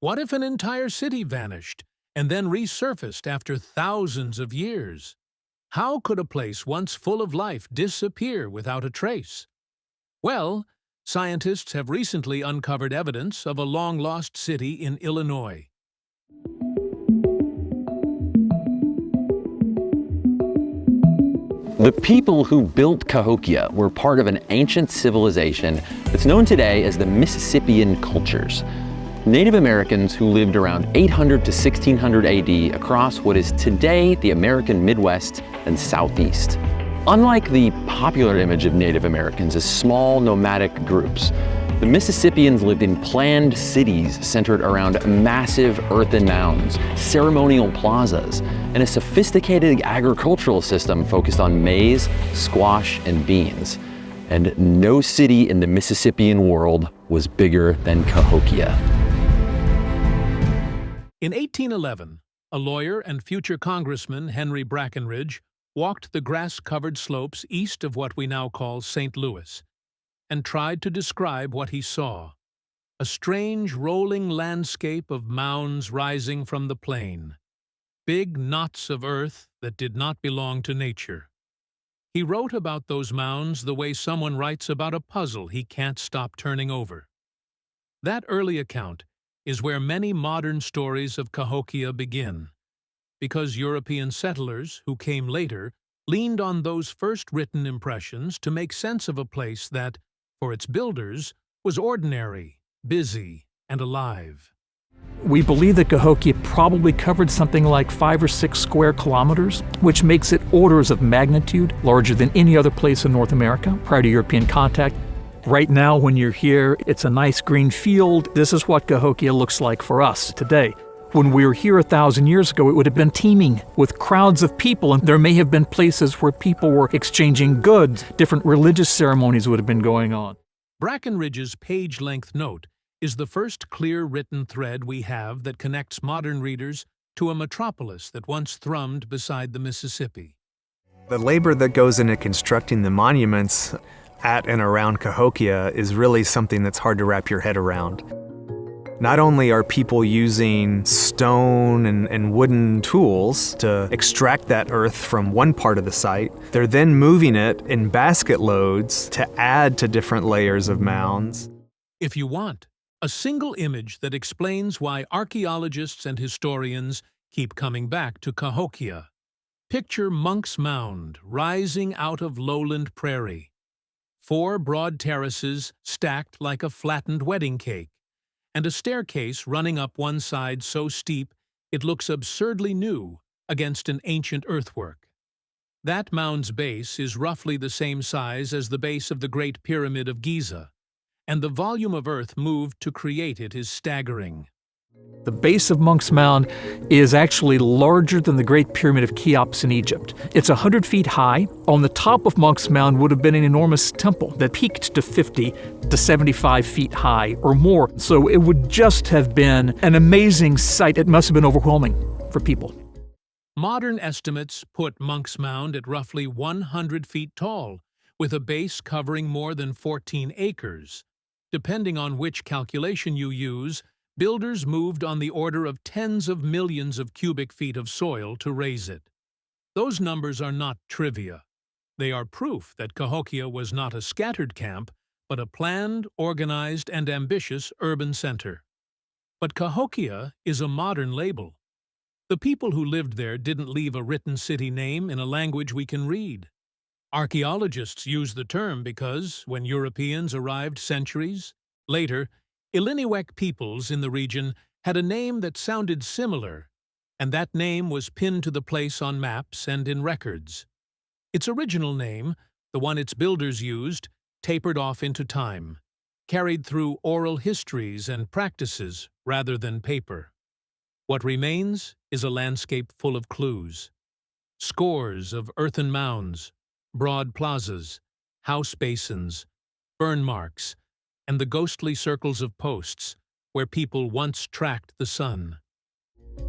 What if an entire city vanished and then resurfaced after thousands of years? How could a place once full of life disappear without a trace? Well, scientists have recently uncovered evidence of a long-lost city in Illinois. The people who built Cahokia were part of an ancient civilization that's known today as the Mississippian cultures. Native Americans who lived around 800 to 1600 AD across what is today the American Midwest and Southeast. Unlike the popular image of Native Americans as small nomadic groups, the Mississippians lived in planned cities centered around massive earthen mounds, ceremonial plazas, and a sophisticated agricultural system focused on maize, squash, and beans. And no city in the Mississippian world was bigger than Cahokia. In 1811, a lawyer and future Congressman Henry Brackenridge walked the grass-covered slopes east of what we now call St. Louis, and tried to describe what he saw, a strange rolling landscape of mounds rising from the plain, big knots of earth that did not belong to nature. He wrote about those mounds the way someone writes about a puzzle he can't stop turning over. That early account is where many modern stories of Cahokia begin, because European settlers who came later leaned on those first written impressions to make sense of a place that, for its builders, was ordinary, busy, and alive. We believe that Cahokia probably covered something like 5 or 6 square kilometers, which makes it orders of magnitude larger than any other place in North America prior to European contact. Right now, when you're here, it's a nice green field. This is what Cahokia looks like for us today. When we were here 1,000 years ago, it would have been teeming with crowds of people, and there may have been places where people were exchanging goods. Different religious ceremonies would have been going on. Brackenridge's page-length note is the first clear written thread we have that connects modern readers to a metropolis that once thrummed beside the Mississippi. The labor that goes into constructing the monuments at and around Cahokia is really something that's hard to wrap your head around. Not only are people using stone and wooden tools to extract that earth from one part of the site, they're then moving it in basket loads to add to different layers of mounds. If you want, a single image that explains why archaeologists and historians keep coming back to Cahokia. Picture Monk's Mound rising out of lowland prairie. 4 broad terraces stacked like a flattened wedding cake, and a staircase running up one side so steep it looks absurdly new against an ancient earthwork. That mound's base is roughly the same size as the base of the Great Pyramid of Giza, and the volume of earth moved to create it is staggering. The base of Monk's Mound is actually larger than the Great Pyramid of Cheops in Egypt. It's 100 feet high. On the top of Monk's Mound would have been an enormous temple that peaked to 50 to 75 feet high or more. So it would just have been an amazing sight. It must have been overwhelming for people. Modern estimates put Monk's Mound at roughly 100 feet tall, with a base covering more than 14 acres. Depending on which calculation you use, builders moved on the order of tens of millions of cubic feet of soil to raise it. Those numbers are not trivia. They are proof that Cahokia was not a scattered camp, but a planned, organized, and ambitious urban center. But Cahokia is a modern label. The people who lived there didn't leave a written city name in a language we can read. Archaeologists use the term because, when Europeans arrived centuries later, Illiniwek peoples in the region had a name that sounded similar, and that name was pinned to the place on maps and in records. Its original name, the one its builders used, tapered off into time, carried through oral histories and practices rather than paper. What remains is a landscape full of clues. Scores of earthen mounds, broad plazas, house basins, burn marks, and the ghostly circles of posts where people once tracked the sun.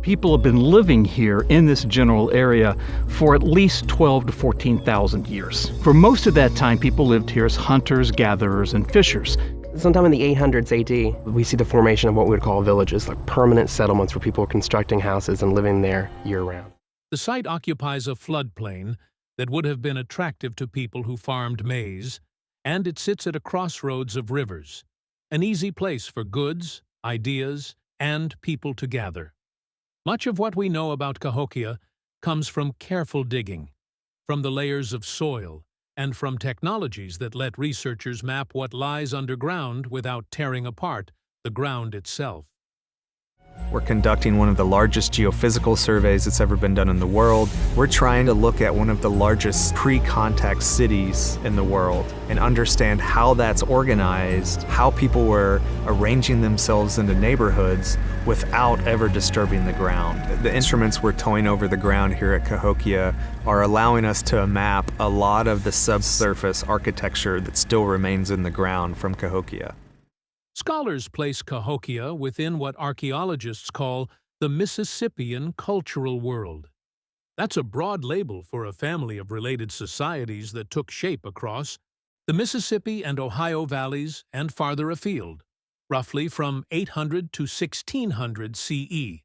People have been living here in this general area for at least 12 to 14,000 years. For most of that time, people lived here as hunters, gatherers, and fishers. Sometime in the 800s AD, we see the formation of what we would call villages, like permanent settlements where people are constructing houses and living there year-round. The site occupies a floodplain that would have been attractive to people who farmed maize, and it sits at a crossroads of rivers, an easy place for goods, ideas, and people to gather. Much of what we know about Cahokia comes from careful digging, from the layers of soil, and from technologies that let researchers map what lies underground without tearing apart the ground itself. We're conducting one of the largest geophysical surveys that's ever been done in the world. We're trying to look at one of the largest pre-contact cities in the world and understand how that's organized, how people were arranging themselves into neighborhoods without ever disturbing the ground. The instruments we're towing over the ground here at Cahokia are allowing us to map a lot of the subsurface architecture that still remains in the ground from Cahokia. Scholars place Cahokia within what archaeologists call the Mississippian cultural world. That's a broad label for a family of related societies that took shape across the Mississippi and Ohio valleys and farther afield, roughly from 800 to 1600 CE.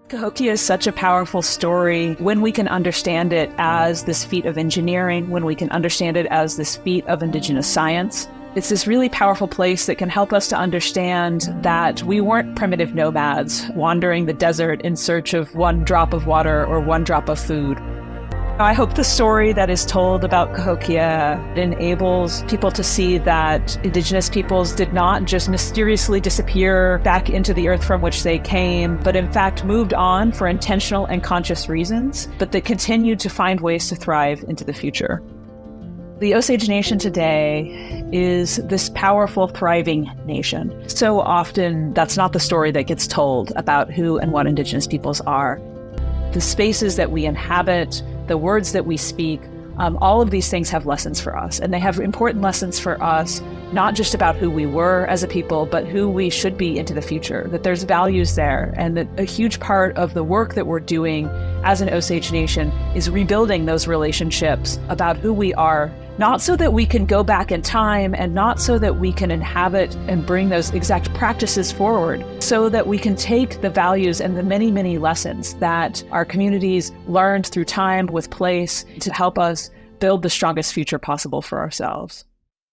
Cahokia is such a powerful story when we can understand it as this feat of engineering, when we can understand it as this feat of indigenous science. It's this really powerful place that can help us to understand that we weren't primitive nomads wandering the desert in search of one drop of water or one drop of food. I hope the story that is told about Cahokia enables people to see that indigenous peoples did not just mysteriously disappear back into the earth from which they came, but in fact moved on for intentional and conscious reasons, but they continued to find ways to thrive into the future. The Osage Nation today is this powerful, thriving nation. So often, that's not the story that gets told about who and what Indigenous peoples are. The spaces that we inhabit, the words that we speak, all of these things have lessons for us. And they have important lessons for us, not just about who we were as a people, but who we should be into the future, that there's values there, and that a huge part of the work that we're doing as an Osage Nation is rebuilding those relationships about who we are, not so that we can go back in time and not so that we can inhabit and bring those exact practices forward, so that we can take the values and the many, many lessons that our communities learned through time with place to help us build the strongest future possible for ourselves.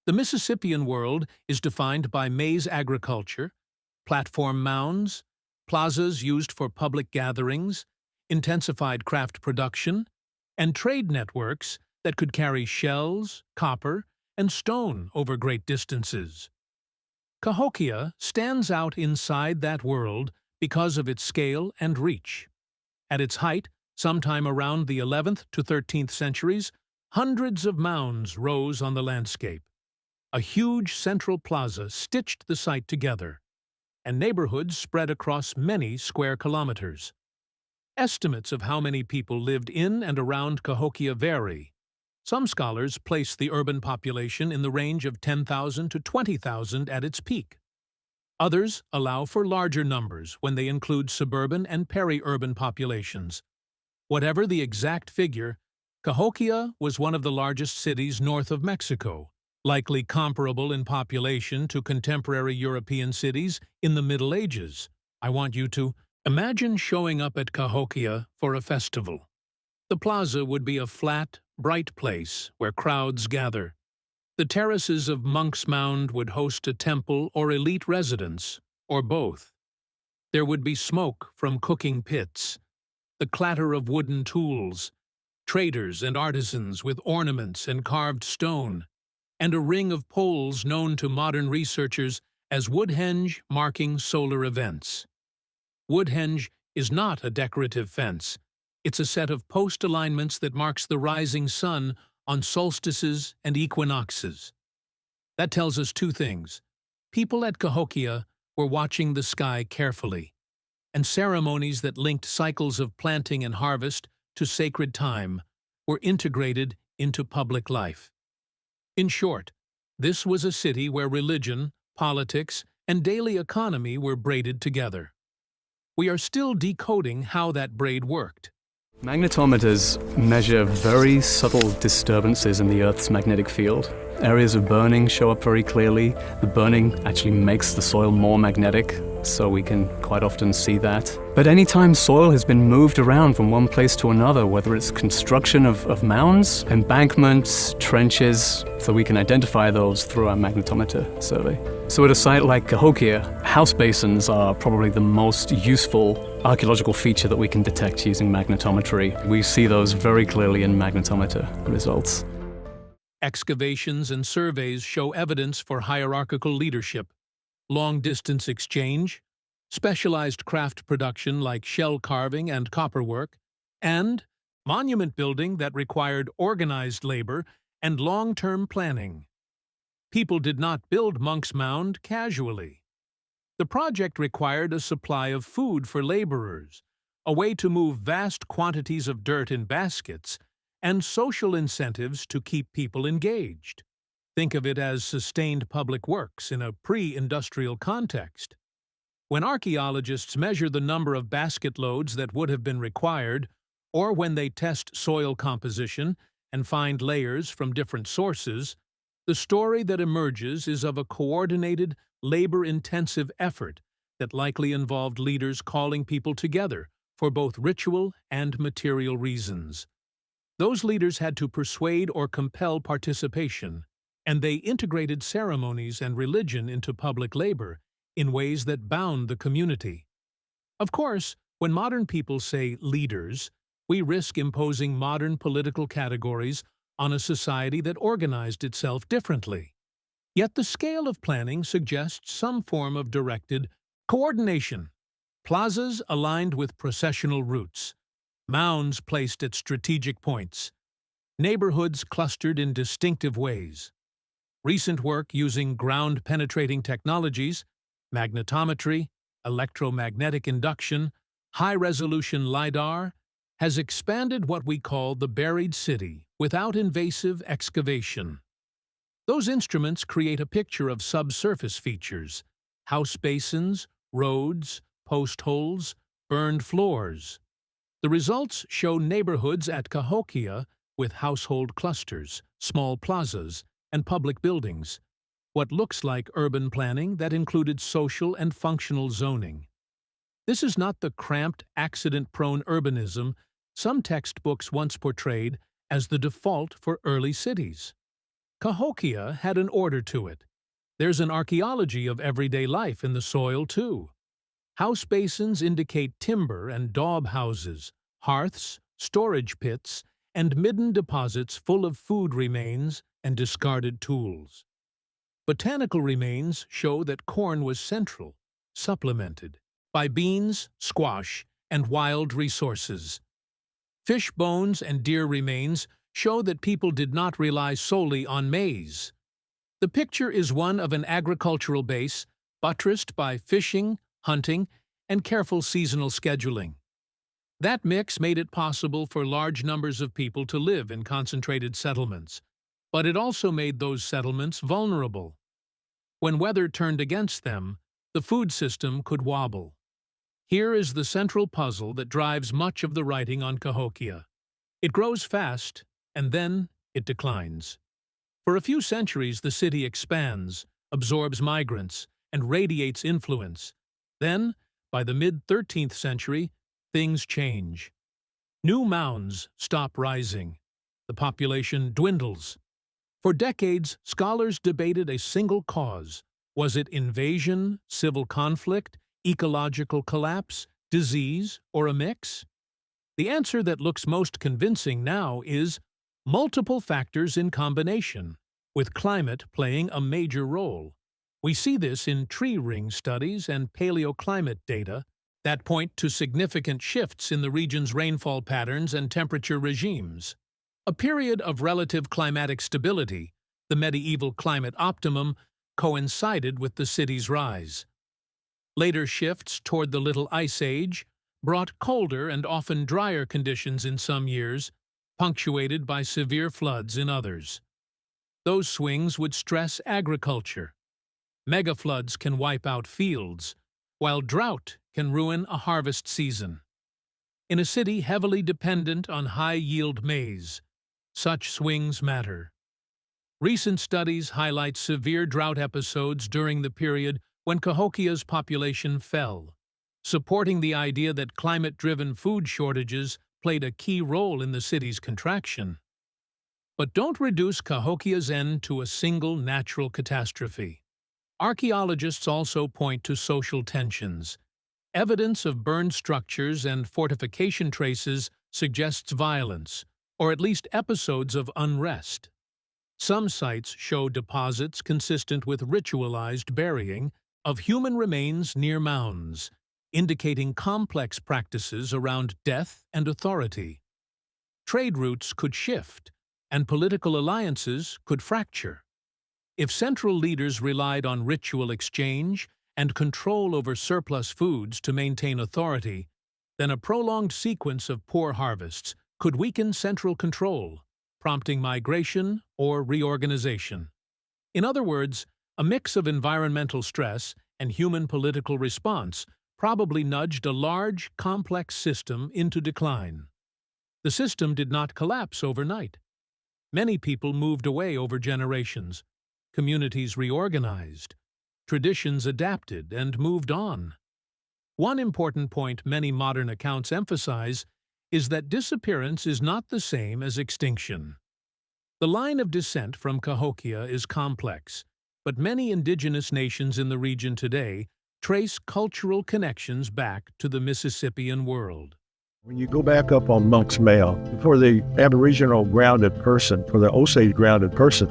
The Mississippian world is defined by maize agriculture, platform mounds, plazas used for public gatherings, intensified craft production, and trade networks that could carry shells, copper, and stone over great distances. Cahokia stands out inside that world because of its scale and reach. At its height, sometime around the 11th to 13th centuries, hundreds of mounds rose on the landscape. A huge central plaza stitched the site together, and neighborhoods spread across many square kilometers. Estimates of how many people lived in and around Cahokia vary. Some scholars place the urban population in the range of 10,000 to 20,000 at its peak. Others allow for larger numbers when they include suburban and peri-urban populations. Whatever the exact figure, Cahokia was one of the largest cities north of Mexico, likely comparable in population to contemporary European cities in the Middle Ages. I want you to imagine showing up at Cahokia for a festival. The plaza would be a flat, bright place where crowds gather. The terraces of Monk's Mound would host a temple or elite residence, or both. There would be smoke from cooking pits, the clatter of wooden tools, traders and artisans with ornaments and carved stone, and a ring of poles known to modern researchers as woodhenge marking solar events. Woodhenge is not a decorative fence. It's a set of post alignments that marks the rising sun on solstices and equinoxes. That tells us two things. People at Cahokia were watching the sky carefully, and ceremonies that linked cycles of planting and harvest to sacred time were integrated into public life. In short, this was a city where religion, politics, and daily economy were braided together. We are still decoding how that braid worked. Magnetometers measure very subtle disturbances in the Earth's magnetic field. Areas of burning show up very clearly. The burning actually makes the soil more magnetic, so we can quite often see that. But anytime soil has been moved around from one place to another, whether it's construction of mounds, embankments, trenches, so we can identify those through our magnetometer survey. So at a site like Cahokia, house basins are probably the most useful archaeological feature that we can detect using magnetometry. We see those very clearly in magnetometer results. Excavations and surveys show evidence for hierarchical leadership, long-distance exchange, specialized craft production like shell carving and copperwork, and monument building that required organized labor and long-term planning. People did not build Monk's Mound casually. The project required a supply of food for laborers, a way to move vast quantities of dirt in baskets, and social incentives to keep people engaged. Think of it as sustained public works in a pre-industrial context. When archaeologists measure the number of basket loads that would have been required, or when they test soil composition and find layers from different sources, the story that emerges is of a coordinated, labor-intensive effort that likely involved leaders calling people together for both ritual and material reasons. Those leaders had to persuade or compel participation, and they integrated ceremonies and religion into public labor in ways that bound the community. Of course, when modern people say leaders, we risk imposing modern political categories on a society that organized itself differently. Yet the scale of planning suggests some form of directed coordination. Plazas aligned with processional routes, mounds placed at strategic points, neighborhoods clustered in distinctive ways. Recent work using ground-penetrating technologies, magnetometry, electromagnetic induction, high-resolution LiDAR, has expanded what we call the buried city without invasive excavation. Those instruments create a picture of subsurface features, house basins, roads, post holes, burned floors. The results show neighborhoods at Cahokia with household clusters, small plazas, and public buildings, what looks like urban planning that included social and functional zoning. This is not the cramped, accident-prone urbanism some textbooks once portrayed as the default for early cities. Cahokia had an order to it. There's an archaeology of everyday life in the soil, too. House basins indicate timber and daub houses, hearths, storage pits, and midden deposits full of food remains and discarded tools. Botanical remains show that corn was central, supplemented by beans, squash, and wild resources. Fish bones and deer remains show that people did not rely solely on maize. The picture is one of an agricultural base buttressed by fishing, hunting, and careful seasonal scheduling. That mix made it possible for large numbers of people to live in concentrated settlements, but it also made those settlements vulnerable. When weather turned against them, the food system could wobble. Here is the central puzzle that drives much of the writing on Cahokia. It grows fast, and then it declines. For a few centuries, the city expands, absorbs migrants, and radiates influence. Then, by the mid-13th century, things change. New mounds stop rising. The population dwindles. For decades, scholars debated a single cause. Was it invasion, civil conflict, ecological collapse, disease, or a mix? The answer that looks most convincing now is multiple factors in combination, with climate playing a major role. We see this in tree ring studies and paleoclimate data that point to significant shifts in the region's rainfall patterns and temperature regimes. A period of relative climatic stability, the medieval climate optimum, coincided with the city's rise. Later shifts toward the Little Ice Age brought colder and often drier conditions in some years, punctuated by severe floods in others. Those swings would stress agriculture. Megafloods can wipe out fields, while drought can ruin a harvest season. In a city heavily dependent on high-yield maize, such swings matter. Recent studies highlight severe drought episodes during the period when Cahokia's population fell, supporting the idea that climate-driven food shortages played a key role in the city's contraction. But don't reduce Cahokia's end to a single natural catastrophe. Archaeologists also point to social tensions. Evidence of burned structures and fortification traces suggests violence, or at least episodes of unrest. Some sites show deposits consistent with ritualized burying of human remains near mounds, indicating complex practices around death and authority. Trade routes could shift, and political alliances could fracture. If central leaders relied on ritual exchange and control over surplus foods to maintain authority, then a prolonged sequence of poor harvests could weaken central control, prompting migration or reorganization. In other words, a mix of environmental stress and human political response probably nudged a large, complex system into decline. The system did not collapse overnight. Many people moved away over generations. Communities reorganized. Traditions adapted and moved on. One important point many modern accounts emphasize is that disappearance is not the same as extinction. The line of descent from Cahokia is complex, but many indigenous nations in the region today trace cultural connections back to the Mississippian world. When you go back up on Monk's Mound, for the Aboriginal grounded person, for the Osage grounded person,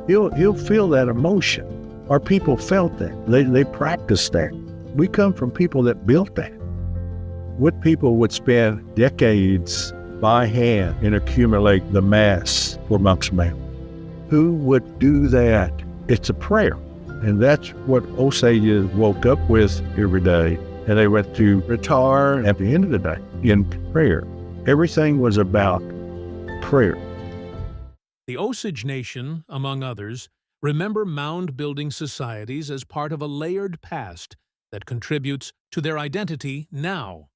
he'll feel that emotion. Our people felt that. They practiced that. We come from people that built that. What people would spend decades by hand and accumulate the mass for Monk's Mound. Who would do that? It's a prayer. And that's what Osages woke up with every day. And they went to retire at the end of the day in prayer. Everything was about prayer. The Osage Nation, among others, remember mound-building societies as part of a layered past that contributes to their identity now.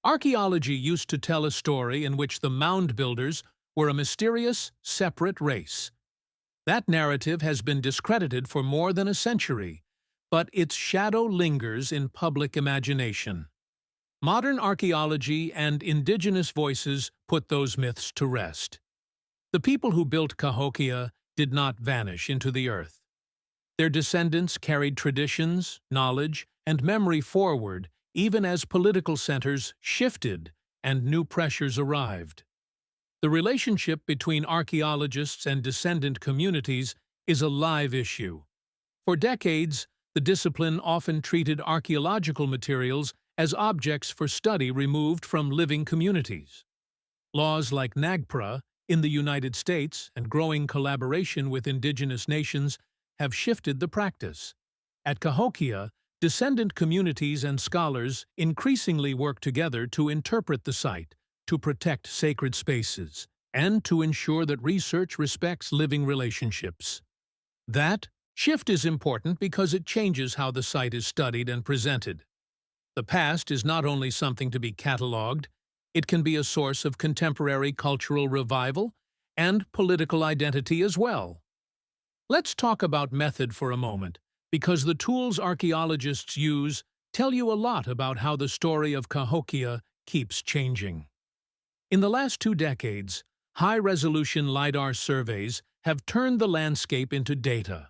Archaeology used to tell a story in which the mound builders were a mysterious, separate race. That narrative has been discredited for more than a century, but its shadow lingers in public imagination. Modern archaeology and indigenous voices put those myths to rest. The people who built Cahokia did not vanish into the earth. Their descendants carried traditions, knowledge, and memory forward even as political centers shifted and new pressures arrived. The relationship between archaeologists and descendant communities is a live issue. For decades, the discipline often treated archaeological materials as objects for study removed from living communities. Laws like NAGPRA in the United States and growing collaboration with indigenous nations have shifted the practice. At Cahokia, descendant communities and scholars increasingly work together to interpret the site, to protect sacred spaces, and to ensure that research respects living relationships. That shift is important because it changes how the site is studied and presented. The past is not only something to be catalogued, it can be a source of contemporary cultural revival and political identity as well. Let's talk about method for a moment, because the tools archaeologists use tell you a lot about how the story of Cahokia keeps changing. In the last 2 decades, high-resolution LiDAR surveys have turned the landscape into data.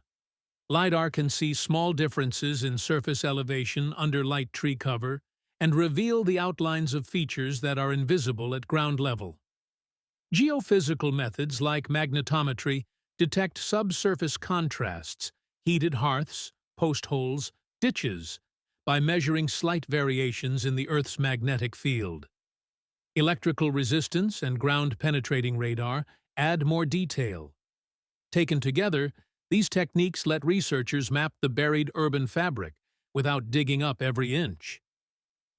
LiDAR can see small differences in surface elevation under light tree cover and reveal the outlines of features that are invisible at ground level. Geophysical methods like magnetometry detect subsurface contrasts, heated hearths, post holes, ditches, by measuring slight variations in the Earth's magnetic field. Electrical resistance and ground-penetrating radar add more detail. Taken together, these techniques let researchers map the buried urban fabric without digging up every inch.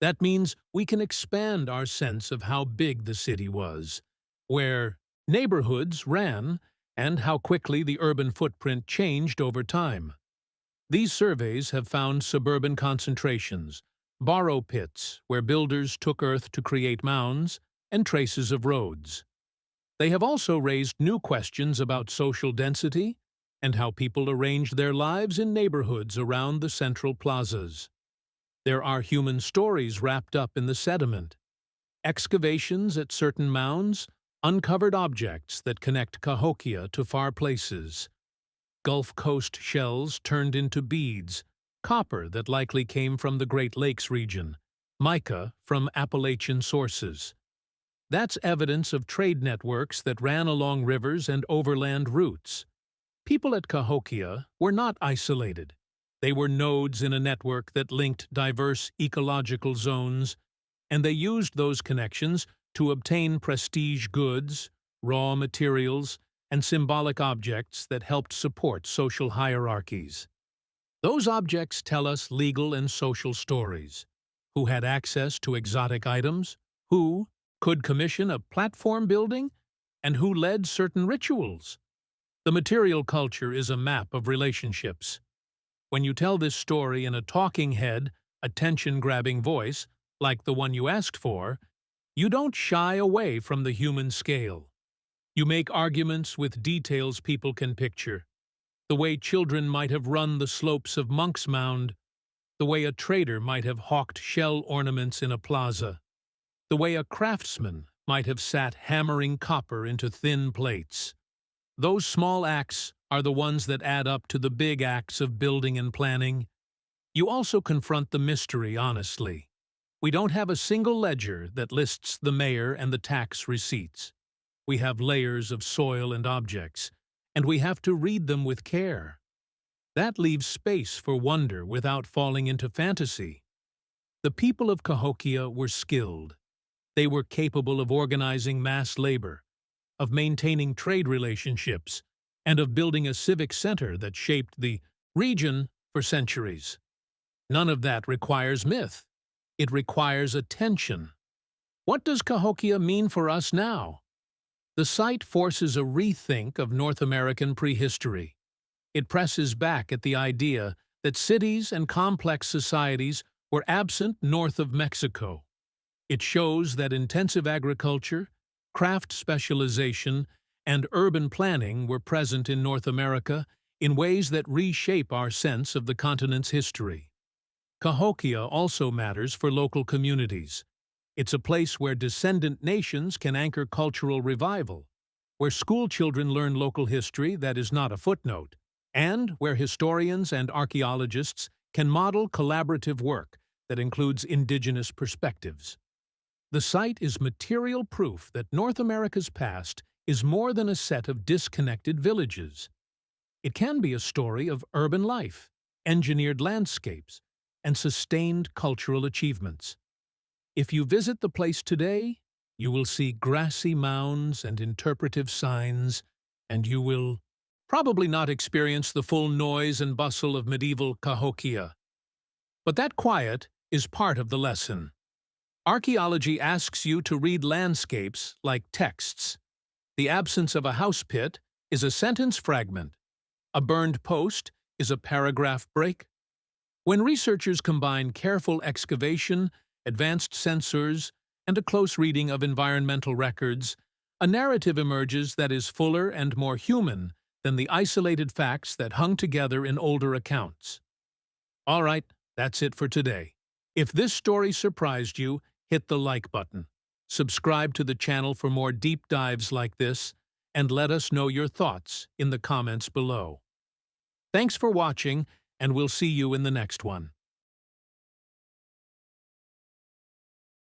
That means we can expand our sense of how big the city was, where neighborhoods ran, and how quickly the urban footprint changed over time. These surveys have found suburban concentrations, borrow pits where builders took earth to create mounds, and traces of roads. They have also raised new questions about social density and how people arranged their lives in neighborhoods around the central plazas. There are human stories wrapped up in the sediment. Excavations at certain mounds uncovered objects that connect Cahokia to far places. Gulf Coast shells turned into beads, copper that likely came from the Great Lakes region, mica from Appalachian sources. That's evidence of trade networks that ran along rivers and overland routes. People at Cahokia were not isolated. They were nodes in a network that linked diverse ecological zones, and they used those connections to obtain prestige goods, raw materials, and symbolic objects that helped support social hierarchies. Those objects tell us legal and social stories. Who had access to exotic items? Who could commission a platform building? And who led certain rituals? The material culture is a map of relationships. When you tell this story in a talking head, attention-grabbing voice, like the one you asked for, you don't shy away from the human scale. You make arguments with details people can picture. The way children might have run the slopes of Monk's Mound, the way a trader might have hawked shell ornaments in a plaza, the way a craftsman might have sat hammering copper into thin plates. Those small acts are the ones that add up to the big acts of building and planning. You also confront the mystery honestly. We don't have a single ledger that lists the mayor and the tax receipts. We have layers of soil and objects, and we have to read them with care. That leaves space for wonder without falling into fantasy. The people of Cahokia were skilled. They were capable of organizing mass labor, of maintaining trade relationships, and of building a civic center that shaped the region for centuries. None of that requires myth. It requires attention. What does Cahokia mean for us now? The site forces a rethink of North American prehistory. It presses back at the idea that cities and complex societies were absent north of Mexico. It shows that intensive agriculture, craft specialization, and urban planning were present in North America in ways that reshape our sense of the continent's history. Cahokia also matters for local communities. It's a place where descendant nations can anchor cultural revival, where school children learn local history that is not a footnote, and where historians and archaeologists can model collaborative work that includes Indigenous perspectives. The site is material proof that North America's past is more than a set of disconnected villages. It can be a story of urban life, engineered landscapes, and sustained cultural achievements. If you visit the place today, you will see grassy mounds and interpretive signs, and you will probably not experience the full noise and bustle of medieval Cahokia. But that quiet is part of the lesson. Archaeology asks you to read landscapes like texts. The absence of a house pit is a sentence fragment. A burned post is a paragraph break. When researchers combine careful excavation, advanced sensors, and a close reading of environmental records, a narrative emerges that is fuller and more human than the isolated facts that hung together in older accounts. All right, that's it for today. If this story surprised you, hit the like button. Subscribe to the channel for more deep dives like this, and let us know your thoughts in the comments below. Thanks for watching, and we'll see you in the next one.